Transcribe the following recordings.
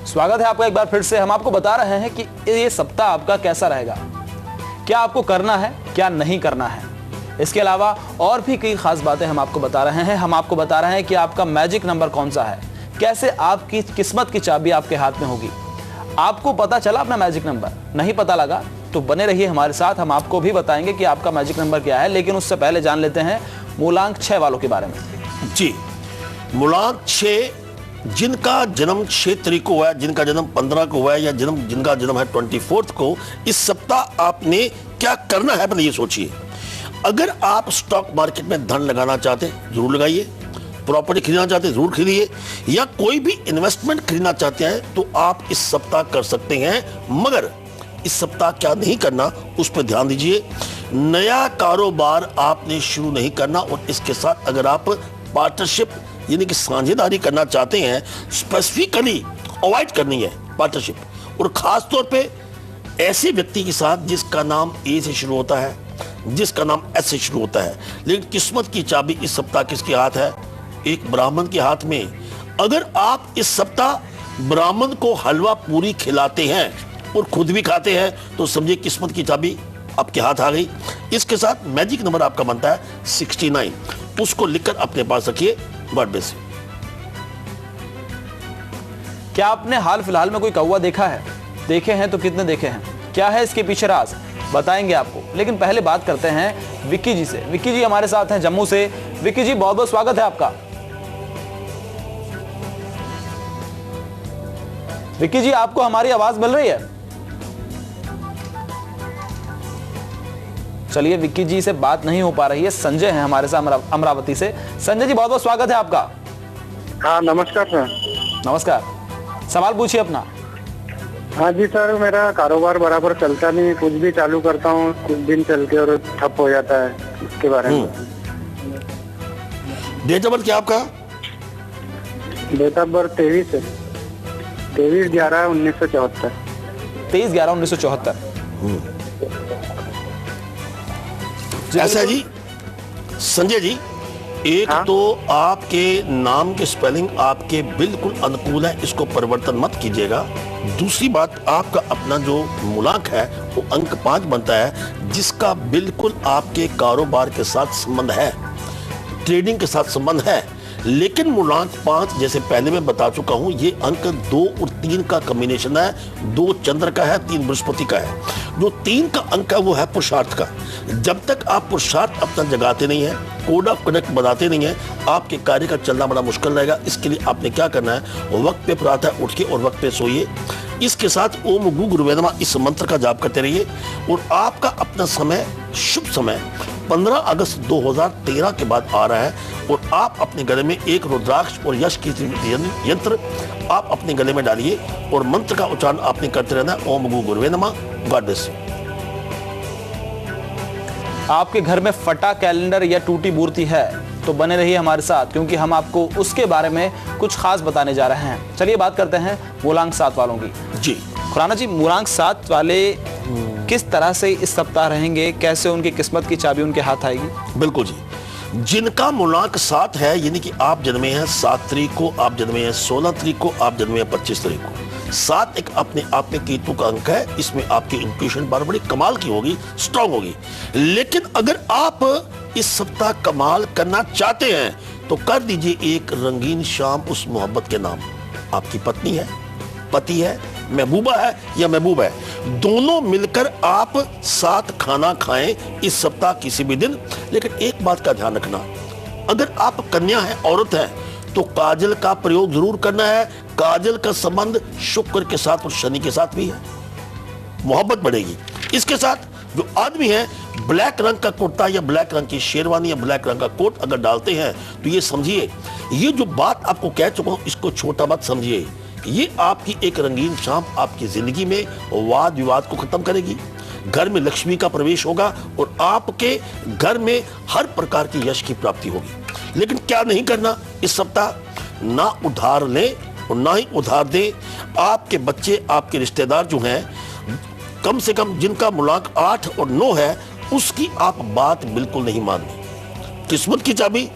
स्वागत है आपका एक बार फिर से। हम आपको बता रहे हैं कि ये सप्ताह आपका कैसा रहेगा, क्या आपको करना है, क्या नहीं करना है। इसके अलावा और भी कई खास बातें हम आपको बता रहे हैं। हम आपको बता रहे हैं कि आपका मैजिक नंबर कौन सा है, कैसे आपकी किस्मत की चाबी आपके हाथ में होगी। आपको पता चला अपना मैजिक नंबर? नहीं पता लगा तो बने रहिए हमारे साथ, हम आपको भी बताएंगे कि आपका मैजिक नंबर क्या है। लेकिन उससे पहले जान लेते हैं मूलांक 6 वालों के बारे में। जी, मूलांक 6, जिनका जन्म 6 तारीख को हुआ है, जिनका जन्म 15 को हुआ है या जिनका जन्म है 24 को, इस सप्ताह आपने क्या करना है पहले ये सोचिए। अगर आप स्टॉक मार्केट में धन लगाना चाहते हैं जरूर लगाइए, प्रॉपर्टी खरीदना चाहते हैं जरूर खरीदिए, या कोई भी इन्वेस्टमेंट खरीदना चाहते हैं तो आप इस सप्ताह कर सकते हैं। मगर इस सप्ताह क्या नहीं करना उस पर ध्यान दीजिए। नया कारोबार आपने शुरू नहीं करना, और इसके साथ अगर आप पार्टनरशिप यानी कि साझेदारी करना चाहते हैं, स्पेसिफिकली अवॉइड करनी है पार्टनरशिप, और खास तौर पे ऐसे व्यक्ति के साथ जिसका नाम ए से शुरू होता है, जिसका नाम एस से शुरू होता है। लेकिन किस्मत की चाबी इस सप्ताह किसके हाथ है? एक ब्राह्मण के हाथ में। अगर आप इस सप्ताह ब्राह्मण को हलवा पूरी खिलाते हैं और खुद भी खाते हैं तो समझिए किस्मत की चाबी आपके हाथ आ गई। इसके साथ मैजिक नंबर आपका बनता है 69, उसको लिखकर अपने पास रखिए। God bless you. क्या आपने हाल फिलहाल में कोई कौवा देखा है? देखे हैं तो कितने देखे हैं? क्या है इसके पीछे राज, बताएंगे आपको। लेकिन पहले बात करते हैं विक्की जी से। विक्की जी हमारे साथ हैं जम्मू से। विक्की जी बहुत बहुत स्वागत है आपका। विक्की जी आपको हमारी आवाज मिल रही है? चलिए विक्की जी से बात नहीं हो पा रही है। संजय हैं हमारे साथ अमरावती से। संजय जी बहुत बहुत स्वागत है आपका। हाँ नमस्कार सर। नमस्कार, सवाल पूछिए अपना। हाँ जी सर, मेरा कारोबार बराबर चलता नहीं, कुछ भी चालू करता हूँ कुछ दिन चल के और ठप हो जाता है, इसके बारे में। डेट ऑफ बर्थ क्या आपका? Date of birth 23/11/1974। 23/11/1974। ऐसा जी संजय जी, एक हाँ? तो आपके नाम के स्पेलिंग आपके बिल्कुल अनुकूल है, इसको परिवर्तन मत कीजिएगा। दूसरी बात, आपका अपना जो मूलांक है वो अंक 5 बनता है, जिसका बिल्कुल आपके कारोबार के साथ संबंध है, ट्रेडिंग के साथ संबंध है। लेकिन मूलांक 5 जैसे पहले मैं बता चुका हूं, ये अंक 2 और 3 का कॉम्बिनेशन है। 2 चंद्र का है, 3 बृहस्पति का है। जो 3 का अंक है वो है पुरुषार्थ का। जब तक आप पुरुषार्थ अपना जगाते नहीं है, कोड ऑफ कंडक्ट बनाते नहीं है, आपके कार्य का चलना बड़ा मुश्किल रहेगा। इसके लिए आपने क्या करना है, वक्त पे प्रातः उठ के और वक्त पे सोइए। इसके साथ ओम गु गुरुवे नमः इस मंत्र का जाप करते रहिए। और आपका अपना समय, शुभ समय 15 अगस्त 2013 के बाद आ रहा है, और आप अपने गले में एक रुद्राक्ष और यश की यंत्र आप अपने गले में डालिए, और मंत्र का उच्चारण आपने करते रहना है, ओम गु गुरुवे नमः। God bless you. आपके घर में फटा कैलेंडर या टूटी मूर्ति है तो बने रहिए हमारे साथ, क्योंकि हम आपको उसके बारे में कुछ खास बताने जा रहे हैं। चलिए बात करते हैं मूलांक 7 वालों की। जी खुराना जी, मूलांक 7 वाले किस तरह से इस सप्ताह रहेंगे, कैसे उनकी किस्मत की चाबी उनके हाथ आएगी? बिल्कुल जी, जिनका मूलांक 7 है, यानी कि आप जन्मे हैं 7 तारीख को, आप जन्मे हैं 16 तारीख को, आप जन्मे हैं 25 तारीख को। 7 एक अपने आप में केतु का अंक है। इसमें आपकी इंट्यूशन बड़ी कमाल की होगी, स्ट्रांग होगी। लेकिन अगर आप इस सप्ताह कमाल करना चाहते हैं तो कर दीजिए एक रंगीन शाम उस मोहब्बत के नाम। आपकी पत्नी है, पति है, महबूबा है या महबूब है, दोनों मिलकर आप साथ खाना खाएं इस सप्ताह किसी भी दिन। लेकिन एक बात का ध्यान रखना, अगर आप कन्या है, औरत है, तो काजल का प्रयोग जरूर करना है। काजल का संबंध शुक्र के साथ और शनि के साथ भी है, मोहब्बत बढ़ेगी। इसके साथ जो आदमी है, ब्लैक रंग का कुर्ता या ब्लैक रंग की शेरवानी या ब्लैक रंग का कोट अगर डालते हैं तो ये समझिए, ये जो बात आपको कह चुका हूं इसको छोटा मत समझिए। ये आपकी एक रंगीन शाम आपकी जिंदगी में वाद विवाद को खत्म करेगी। घर में लक्ष्मी का प्रवेश होगा और आपके घर में हर प्रकार की यश की प्राप्ति होगी। लेकिन क्या नहीं करना इस सप्ताह, ना उधार लें और ना ही उधार दें। आपके बच्चे, आपके रिश्तेदार जो हैं, कम से कम जिनका मूलांक 8 और 9 है, उसकी आप बात बिल्कुल नहीं माननी। किस्मत की चाबी,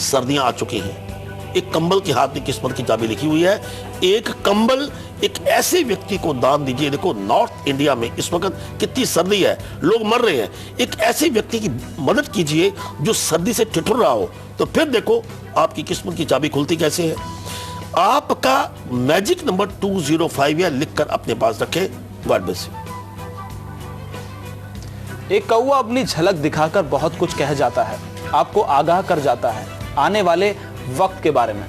सर्दियां आ चुकी हैं, एक कंबल के हाथ में किस्मत की चाबी लिखी हुई है। एक कंबल एक ऐसे व्यक्ति को दान दीजिए। देखो नॉर्थ इंडिया में इस वक्त कितनी सर्दी है, लोग मर रहे हैं। एक ऐसे व्यक्ति की मदद कीजिए जो सर्दी से ठिठुर रहा हो, तो फिर देखो आपकी किस्मत की चाबी खुलती कैसे है। आपका मैजिक नंबर 205 या लिखकर अपने पास रखें। God bless you. एक कौवा अपनी झलक दिखाकर बहुत कुछ कह जाता है, आपको आगाह कर जाता है आने वाले वक्त के बारे में।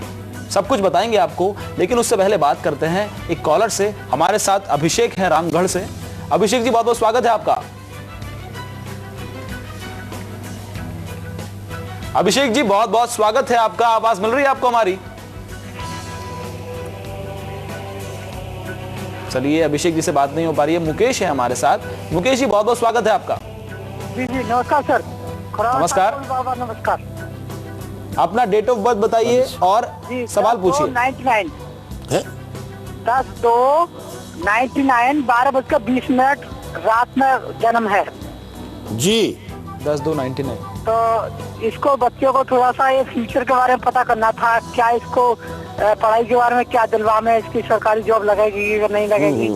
सब कुछ बताएंगे आपको, लेकिन उससे पहले बात करते हैं एक कॉलर से। हमारे साथ अभिषेक है रामगढ़ से। अभिषेक जी बहुत बहुत स्वागत है आपका। अभिषेक जी बहुत बहुत स्वागत है आपका। आवाज मिल रही है आपको हमारी? चलिए अभिषेक जी से बात नहीं हो पा रही है। मुकेश है हमारे साथ। मुकेश जी बहुत बहुत स्वागत है आपका। जी जी नमस्कार सर। नमस्कार। बाबा नमस्कार। अपना डेट ऑफ बर्थ बताइए और सवाल पूछिए। 99 है 10/2/99 12:20 रात में जन्म है जी। 10/2/99। तो इसको बच्चों को थोड़ा सा ये फ्यूचर के बारे में पता करना था। क्या इसको पढ़ाई के बारे में क्या दिलवा में इसकी सरकारी जॉब लगेगी या नहीं लगेगी,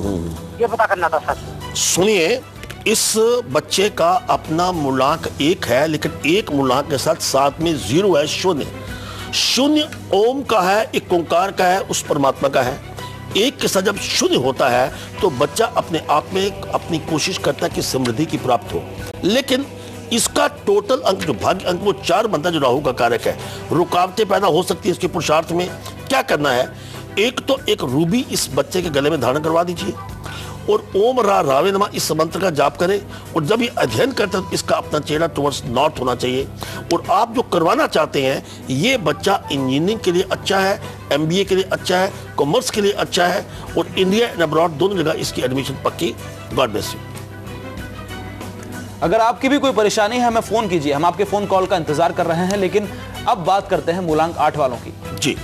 ये पता करना था सर। सुनिए, इस बच्चे का अपना मूलांक 1 है, लेकिन एक मूलांक के साथ 7 में 0 है, शून्य। शून्य ओम का है, एक ओंकार का है, उस परमात्मा का है। एक के साथ जब शून्य होता है तो बच्चा अपने आप में अपनी कोशिश करता है कि समृद्धि की प्राप्त हो। लेकिन इसका टोटल अंक जो भाग्य अंक वो 4 बनता है, जो राहु का कारक है। रुकावटें पैदा हो सकती है इसके पुरुषार्थ में। क्या करना है, एक तो एक रूबी इस बच्चे के गले में धारण करवा दीजिए और ओम रा रावे नमा इस मंत्र का जाप करें। और जब ये अध्ययन करते हैं तो इसका अपना चेहरा टुवर्ड्स नॉर्थ होना चाहिए। और आप जो करवाना चाहते हैं, ये बच्चा इंजीनियरिंग के लिए अच्छा है, MBA के लिए अच्छा है, कॉमर्स के लिए अच्छा है, और इंडिया एंड अब्रॉड दोनों जगह इसकी एडमिशन पक्की। God bless you. अगर आपकी भी कोई परेशानी है हमें फोन कीजिए, हम आपके फोन कॉल का इंतजार कर रहे हैं। लेकिन अब बात करते हैं मूलांक 8 वालों की। जी,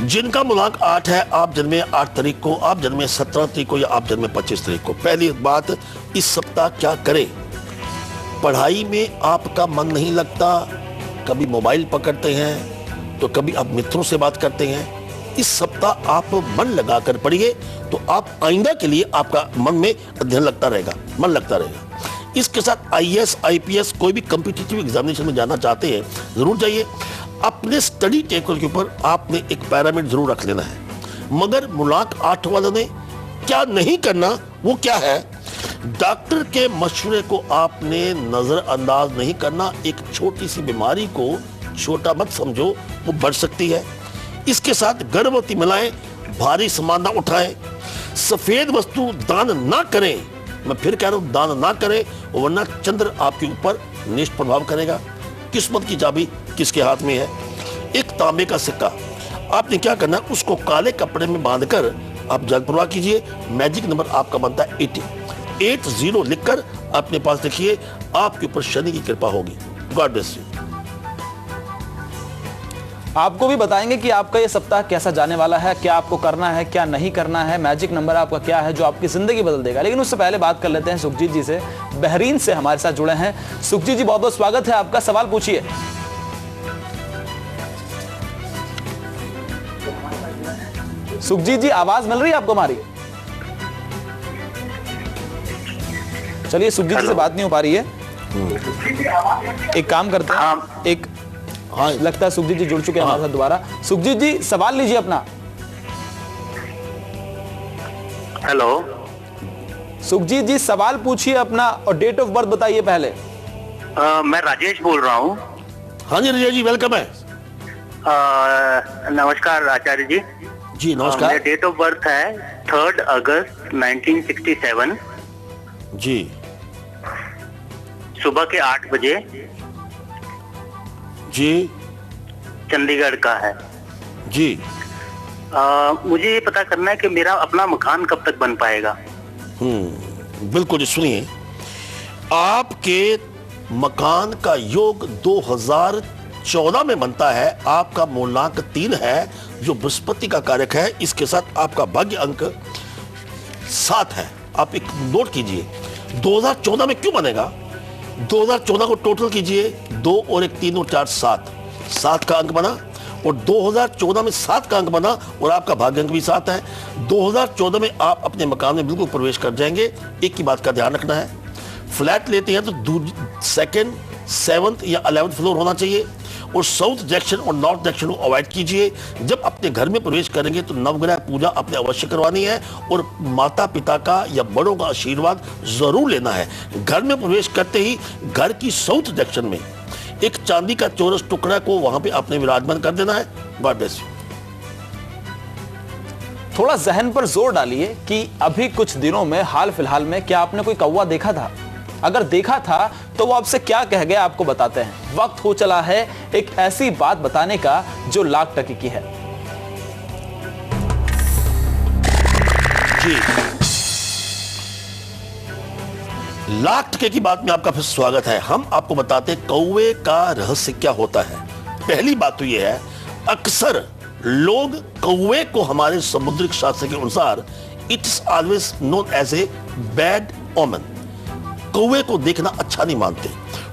जिनका मूलांक 8 है, आप जन्मे 8 तारीख को, आप जन्मे 17 तारीख को, या आप जन्मे 25 तारीख को। पहली बात, इस सप्ताह क्या करें? पढ़ाई में आपका मन नहीं लगता, कभी मोबाइल पकड़ते हैं तो कभी आप मित्रों से बात करते हैं। इस सप्ताह आप मन लगाकर पढ़िए तो आप आइंदा के लिए आपका मन में अध्ययन लगता रहेगा, मन लगता रहेगा। इसके साथ IAS IPS कोई भी कॉम्पिटिटिव एग्जामिनेशन में जाना चाहते हैं, जरूर जाइए। अपने स्टडी टेबल के ऊपर आपने एक पैरामिड जरूर रख लेना है। मगर मूलांक 8 वालों ने क्या नहीं करना, वो क्या है? डॉक्टर के मशवरे को आपने नजरअंदाज नहीं करना। एक छोटी सी बीमारी को छोटा मत समझो, वो बढ़ सकती है। इसके साथ गर्भवती महिलाएं भारी सामान ना उठाएं, सफेद वस्तु दान ना करें। मैं फिर कह रहा हूं, दान ना करें, वरना चंद्र आपके ऊपर निष्ठ प्रभाव करेगा। किस्मत की चाबी किसके हाथ में है? एक तांबे का सिक्का। आपने क्या करना, उसको काले कपड़े में बांधकर आप जल प्रवाह कीजिए। मैजिक नंबर आपका बनता है 80 लिखकर अपने पास रखिए। आपके ऊपर शनि की कृपा होगी। God bless you. आपको भी बताएंगे कि आपका ये सप्ताह कैसा जाने वाला है, क्या आपको करना है, क्या नहीं करना है, मैजिक नंबर आपका क्या है जो आपकी जिंदगी बदल देगा। लेकिन उससे पहले बात कर लेते हैं सुखजीत जी से, बहरीन से हमारे साथ जुड़े हैं। सुखजीत जी बहुत बहुत स्वागत है आपका। सवाल पूछिए। सुखजीत जी आवाज मिल रही है आपको हमारी? चलिए सुखजीत जी से बात नहीं हो पा रही है। एक काम करते हैं, एक लगता है सुखजीत जी जुड़ चुके हैं हमारे साथ दोबारा। सुखजीत जी सवाल लीजिए अपना। हेलो सुखजीत जी सवाल पूछिए अपना और डेट ऑफ बर्थ बताइए पहले। मैं राजेश बोल रहा हूँ। हाँ जी राजेश जी, वेलकम है। नमस्कार आचार्य जी। जी नमस्कार। मेरा डेट ऑफ बर्थ है 3 अगस्त 1967। जी, सुबह के 8 बजे जी, चंडीगढ़ का है जी। मुझे ये पता करना है कि मेरा अपना मकान कब तक बन पाएगा। बिल्कुल जी, सुनिए, आपके मकान का योग 2014 में बनता है। आपका मूलांक 3 है जो बृहस्पति का कारक है। इसके साथ आपका भाग्य अंक 7 है। आप एक नोट कीजिए, 2014 में क्यों बनेगा? 2014 को टोटल कीजिए, 2 और 1 3 और 4 7 का अंक बना। और 2014 में 7 का अंक बना और आपका भाग्य अंक भी 7 है। 2014 में आप अपने मकान में बिल्कुल प्रवेश कर जाएंगे। एक की बात का ध्यान रखना है, फ्लैट लेते हैं तो सेकंड, 7th या 11th फ्लोर होना चाहिए और साउथ डायरेक्शन और नॉर्थ डायरेक्शन को अवॉइड कीजिए। जब अपने घर में प्रवेश करेंगे तो नवग्रह पूजा अपने अवश्य करवानी है और माता पिता का या बड़ों का आशीर्वाद जरूर लेना है। घर में प्रवेश करते ही घर की साउथ डायरेक्शन में एक चांदी का चौरस टुकड़ा को वहां पे आपने विराजमान कर देना है। God bless you. थोड़ा जहन पर जोर डालिए कि अभी कुछ दिनों में हाल फिलहाल में क्या आपने कोई कौवा देखा था? अगर देखा था तो वो आपसे क्या कह गया आपको बताते हैं। वक्त हो चला है एक ऐसी बात बताने का जो लाख टके की है। जी, लाख टके की बात में आपका फिर स्वागत है। हम आपको बताते हैं कौवे का रहस्य क्या होता है। पहली बात तो यह है, अक्सर लोग कौवे को हमारे समुद्रिक शास्त्र के अनुसार it's always known as a bad omen, कौवे को देखना अच्छा नहीं मानते।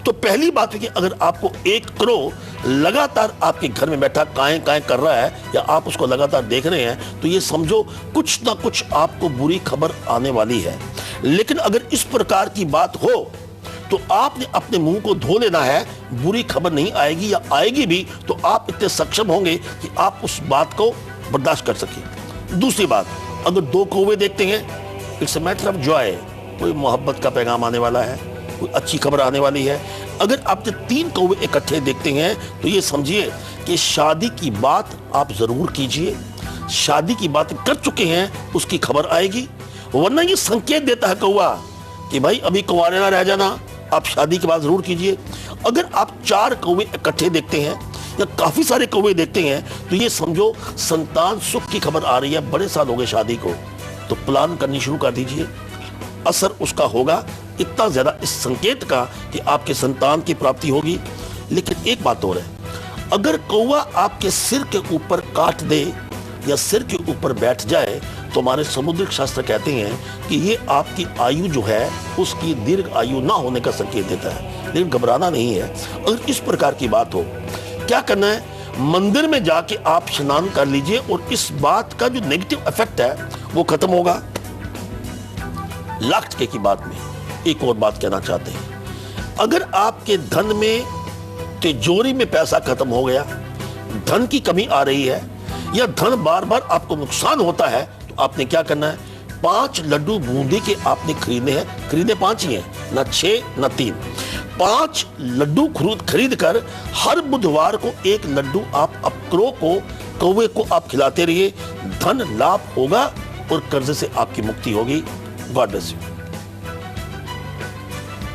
तो पहली बात है कि अगर आपको एक क्रो लगातार आपके घर में बैठा काएं काएं कर रहा है या आप उसको लगातार देख रहे हैं तो ये समझो कुछ ना कुछ आपको बुरी खबर आने वाली है। लेकिन अगर इस प्रकार की बात हो तो आपने अपने मुंह को धो लेना है। बुरी खबर नहीं आएगी या आएगी भी तो आप इतने सक्षम होंगे कि आप उस बात को बर्दाश्त कर सकें। दूसरी बात, अगर 2 कौवे देखते हैं, it's a matter of Joy, कोई मोहब्बत का पैगाम आने वाला है, कोई अच्छी खबर आने वाली है। अगर आपने 3 कौवे इकट्ठे देखते हैं तो ये समझिए कि शादी की बात आप जरूर कीजिए। शादी की बात कर चुके हैं उसकी खबर आएगी, वरना ये संकेत देता है कौवा कि भाई अभी कुंवारे ना रह जाना, आप शादी की बात जरूर कीजिए। अगर आप 4 कौवे इकट्ठे देखते हैं या काफी सारे कौवे देखते हैं तो ये समझो संतान सुख की खबर आ रही है। बड़े साल हो गए शादी को, तो प्लान करनी शुरू कर दीजिए, असर उसका होगा इतना ज्यादा इस संकेत का कि आपके संतान की प्राप्ति होगी। लेकिन एक बात और है, अगर कौवा आपके सिर के ऊपर काट दे या सिर के ऊपर बैठ जाए तो हमारे समुद्रिक शास्त्र कहते हैं कि ये आपकी आयु जो है उसकी दीर्घ आयु ना होने का संकेत देता है। लेकिन घबराना नहीं है। अगर इस प्रकार की बात हो, क्या करना है, मंदिर में जाके आप स्नान कर लीजिए और इस बात का जो नेगेटिव इफेक्ट है वो खत्म होगा। लाख टके की बात में एक और बात कहना चाहते हैं, अगर आपके धन में तिजोरी में पैसा खत्म हो गया, धन की कमी आ रही है या धन बार बार आपको नुकसान होता है तो आपने क्या करना है, 5 लड्डू बूंदी के आपने खरीदने हैं। खरीदने 5 ही हैं, ना 6 ना 3। 5 लड्डू खरीद कर हर बुधवार को 1 लड्डू आप अपक्रो को कौवे को आप खिलाते रहिए। धन लाभ होगा और कर्ज से आपकी मुक्ति होगी। God bless you.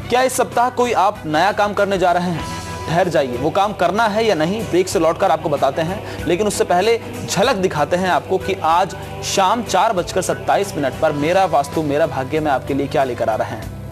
क्या इस सप्ताह कोई आप नया काम करने जा रहे हैं? ठहर जाइए, वो काम करना है या नहीं ब्रेक से लौटकर आपको बताते हैं। लेकिन उससे पहले झलक दिखाते हैं आपको कि आज शाम 4:27 पर मेरा वास्तु मेरा भाग्य में आपके लिए क्या लेकर आ रहे हैं।